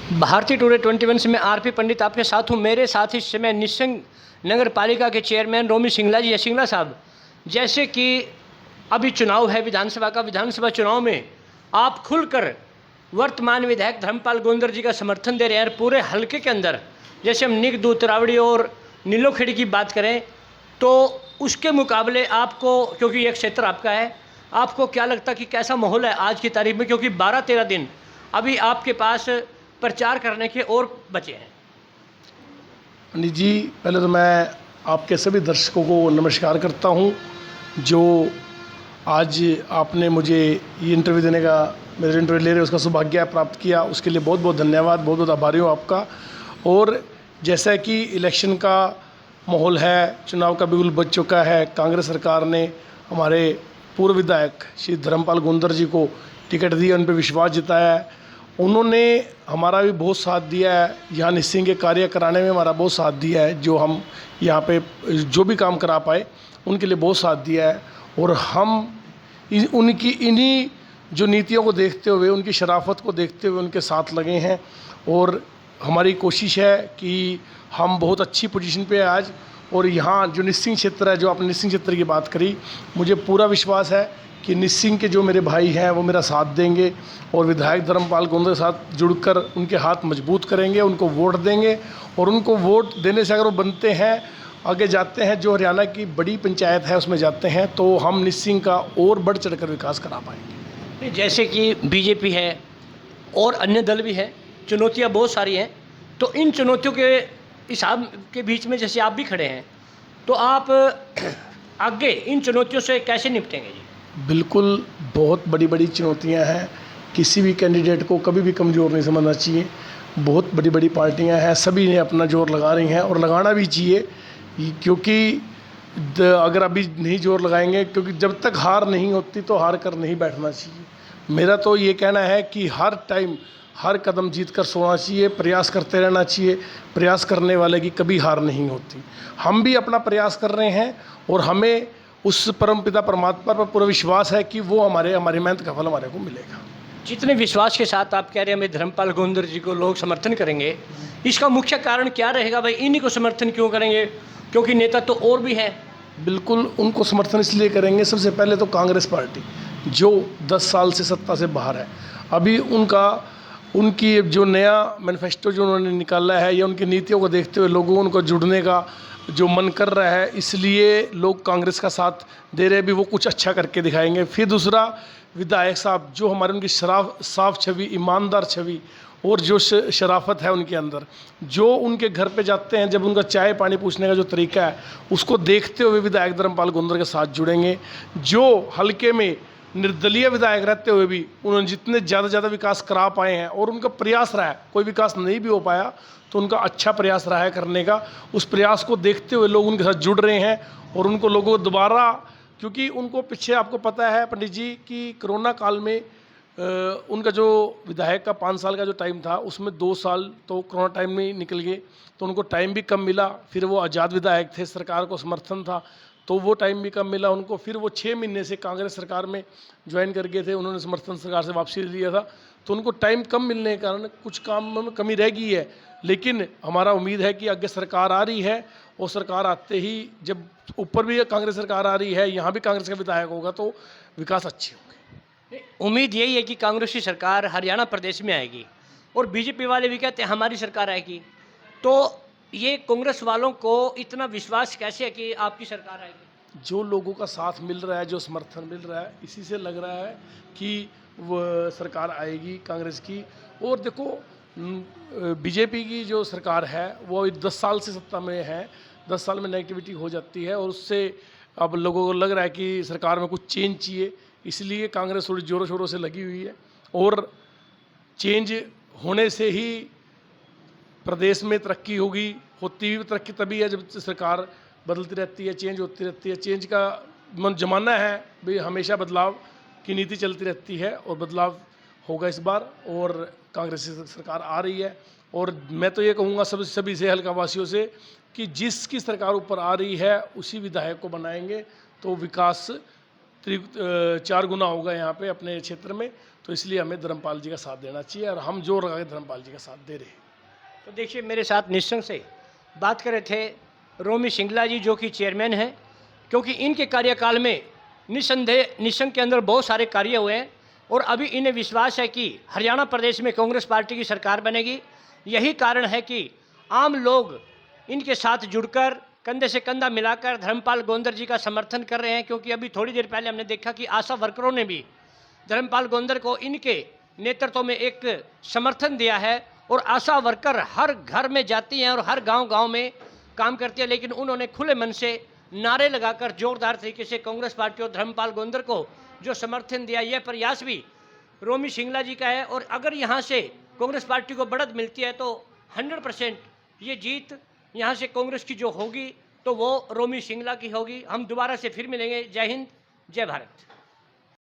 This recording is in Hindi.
भारतीय टूडे 21 से मैं आरपी पंडित आपके साथ हूँ। मेरे साथ इस समय निस्सिंग नगर पालिका के चेयरमैन रोमी सिंगला जी। सिंगला साहब, जैसे कि अभी चुनाव है विधानसभा का, विधानसभा चुनाव में आप खुलकर वर्तमान विधायक धर्मपाल गोंदर जी का समर्थन दे रहे हैं। पूरे हलके के अंदर जैसे हम निग दूतरावड़ी और नीलोखेड़ी की बात करें तो उसके मुकाबले आपको, क्योंकि ये क्षेत्र आपका है, आपको क्या लगता है कि कैसा माहौल है आज की तारीख में, क्योंकि 12-13 दिन अभी आपके पास प्रचार करने के और बचे हैं? पंडित जी, पहले तो मैं आपके सभी दर्शकों को नमस्कार करता हूं। जो आज आपने मुझे ये इंटरव्यू देने का, मेरे इंटरव्यू ले रहे उसका सौभाग्य प्राप्त किया, उसके लिए बहुत बहुत धन्यवाद, बहुत बहुत आभारी हूँ आपका। और जैसा कि इलेक्शन का माहौल है, चुनाव का बिल्कुल बच चुका है, कांग्रेस सरकार ने हमारे पूर्व विधायक श्री धर्मपाल गोंदर जी को टिकट दी, उन पर विश्वास जताया है। उन्होंने हमारा भी बहुत साथ दिया है, यहाँ निस्सिंग के कार्य कराने में हमारा बहुत साथ दिया है। जो हम यहाँ पे जो भी काम करा पाए उनके लिए बहुत साथ दिया है। और हम उनकी इन्हीं जो नीतियों को देखते हुए, उनकी शराफत को देखते हुए उनके साथ लगे हैं। और हमारी कोशिश है कि हम बहुत अच्छी पोजीशन पे आज, और यहाँ जो निस्सिंग क्षेत्र है, जो आपने निस्सिंग क्षेत्र की बात करी, मुझे पूरा विश्वास है कि निस्सिंग के जो मेरे भाई हैं वो मेरा साथ देंगे और विधायक धर्मपाल गोंदर के साथ जुड़कर उनके हाथ मजबूत करेंगे, उनको वोट देंगे। और उनको वोट देने से अगर वो बनते हैं, आगे जाते हैं, जो हरियाणा की बड़ी पंचायत है उसमें जाते हैं, तो हम निस्सिंग का और बढ़ चढ़कर विकास करा पाएंगे। जैसे कि बीजेपी है और अन्य दल भी हैं, चुनौतियां बहुत सारी हैं, तो इन चुनौतियों के हिसाब के बीच में जैसे आप भी खड़े हैं, तो आप आगे इन चुनौतियों से कैसे निपटेंगे जी? बिल्कुल, बहुत बड़ी बड़ी चुनौतियां हैं। किसी भी कैंडिडेट को कभी भी कमज़ोर नहीं समझना चाहिए। बहुत बड़ी बड़ी पार्टियां हैं, सभी ने अपना जोर लगा रही हैं और लगाना भी चाहिए, क्योंकि अगर अभी नहीं जोर लगाएंगे, क्योंकि जब तक हार नहीं होती तो हार कर नहीं बैठना चाहिए। मेरा तो ये कहना है कि हर टाइम हर कदम जीत कर सोना चाहिए, प्रयास करते रहना चाहिए। प्रयास करने वाले की कभी हार नहीं होती। हम भी अपना प्रयास कर रहे हैं और हमें उस परमपिता परमात्मा पर पूरा विश्वास है कि वो हमारी मेहनत का फल हमारे को मिलेगा। जितने विश्वास के साथ आप कह रहे हैं हमें धर्मपाल गोंदर जी को लोग समर्थन करेंगे, इसका मुख्य कारण क्या रहेगा भाई? इन्हीं को समर्थन क्यों करेंगे? क्योंकि नेता तो और भी हैं। बिल्कुल, उनको समर्थन इसलिए करेंगे, सबसे पहले तो कांग्रेस पार्टी जो 10 साल से सत्ता से बाहर है, अभी उनकी जो नया मैनिफेस्टो जो उन्होंने निकाला है, या उनकी नीतियों को देखते हुए लोगों उनको जुड़ने का जो मन कर रहा है, इसलिए लोग कांग्रेस का साथ दे रहे हैं। भी वो कुछ अच्छा करके दिखाएंगे। फिर दूसरा, विधायक साहब जो हमारे, उनकी साफ छवि, ईमानदार छवि और जो शराफत है उनके अंदर, जो उनके घर पे जाते हैं, जब उनका चाय पानी पूछने का जो तरीका है, उसको देखते हुए विधायक धर्मपाल गोंदर के साथ जुड़ेंगे। जो हल्के में निर्दलीय विधायक रहते हुए भी उन्होंने जितने ज़्यादा विकास करा पाए हैं, और उनका प्रयास रहा है, कोई विकास नहीं भी हो पाया तो उनका अच्छा प्रयास रहा है करने का, उस प्रयास को देखते हुए लोग उनके साथ जुड़ रहे हैं। और उनको लोगों दोबारा, क्योंकि उनको पीछे आपको पता है पंडित जी कि कोरोना काल में उनका जो विधायक का 5 साल का जो टाइम था, उसमें 2 साल तो कोरोना टाइम में निकल गए, तो उनको टाइम भी कम मिला। फिर वो आज़ाद विधायक थे, सरकार को समर्थन था, तो वो टाइम भी कम मिला उनको। फिर वो 6 महीने से कांग्रेस सरकार में ज्वाइन कर गए थे, उन्होंने समर्थन सरकार से वापसी लिया था, तो उनको टाइम कम मिलने के कारण कुछ काम में कमी रह गई है। लेकिन हमारा उम्मीद है कि आगे सरकार आ रही है, और सरकार आते ही, जब ऊपर भी कांग्रेस सरकार आ रही है, यहाँ भी कांग्रेस का विधायक होगा, तो विकास अच्छे होंगे। उम्मीद यही है कि कांग्रेस की सरकार हरियाणा प्रदेश में आएगी, और बीजेपी वाले भी कहते हैं हमारी सरकार आएगी। तो ये कांग्रेस वालों को इतना विश्वास कैसे है कि आपकी सरकार आएगी? जो लोगों का साथ मिल रहा है, जो समर्थन मिल रहा है, इसी से लग रहा है कि वो सरकार आएगी कांग्रेस की। और देखो, बीजेपी की जो सरकार है वो 10 साल से सत्ता में है, 10 साल में नेगेटिविटी हो जाती है, और उससे अब लोगों को लग रहा है कि सरकार में कुछ चेंज चाहिए, इसलिए कांग्रेस थोड़ी ज़ोरों शोरों से लगी हुई है। और चेंज होने से ही प्रदेश में तरक्की होगी। होती हुई तरक्की तभी है जब सरकार बदलती रहती है, चेंज होती रहती है। चेंज का ज़माना है भाई, हमेशा बदलाव की नीति चलती रहती है, और बदलाव होगा इस बार, और कांग्रेस की सरकार आ रही है। और मैं तो ये कहूँगा सभी से, हल्का वासियों से, कि जिसकी सरकार ऊपर आ रही है उसी विधायक को बनाएंगे, तो विकास 4 गुना होगा यहाँ पे अपने क्षेत्र में। तो इसलिए हमें धर्मपाल जी का साथ देना चाहिए और हम जोर लगा के धर्मपाल जी का साथ दे रहे हैं। तो देखिए, मेरे साथ निस्संग से बात कर रहे थे रोमी सिंगला जी, जो कि चेयरमैन हैं, क्योंकि इनके कार्यकाल में निस्संदेह निस्संग के अंदर बहुत सारे कार्य हुए हैं और अभी इन्हें विश्वास है कि हरियाणा प्रदेश में कांग्रेस पार्टी की सरकार बनेगी। यही कारण है कि आम लोग इनके साथ जुड़कर कंधे से कंधा मिलाकर धर्मपाल गोंदर जी का समर्थन कर रहे हैं, क्योंकि अभी थोड़ी देर पहले हमने देखा कि आशा वर्करों ने भी धर्मपाल गोंदर को इनके नेतृत्व में एक समर्थन दिया है और आशा वर्कर हर घर में जाती हैं और हर गांव-गांव में काम करती है। लेकिन उन्होंने खुले मन से नारे लगाकर जोरदार तरीके से कांग्रेस पार्टी और धर्मपाल गोंदर को जो समर्थन दिया, यह प्रयास भी रोमी सिंगला जी का है। और अगर यहाँ से कांग्रेस पार्टी को बढ़त मिलती है तो 100% ये जीत यहाँ से कांग्रेस की जो होगी तो वो रोमी सिंगला की होगी। हम दोबारा से फिर मिलेंगे। जय हिंद, जय भारत।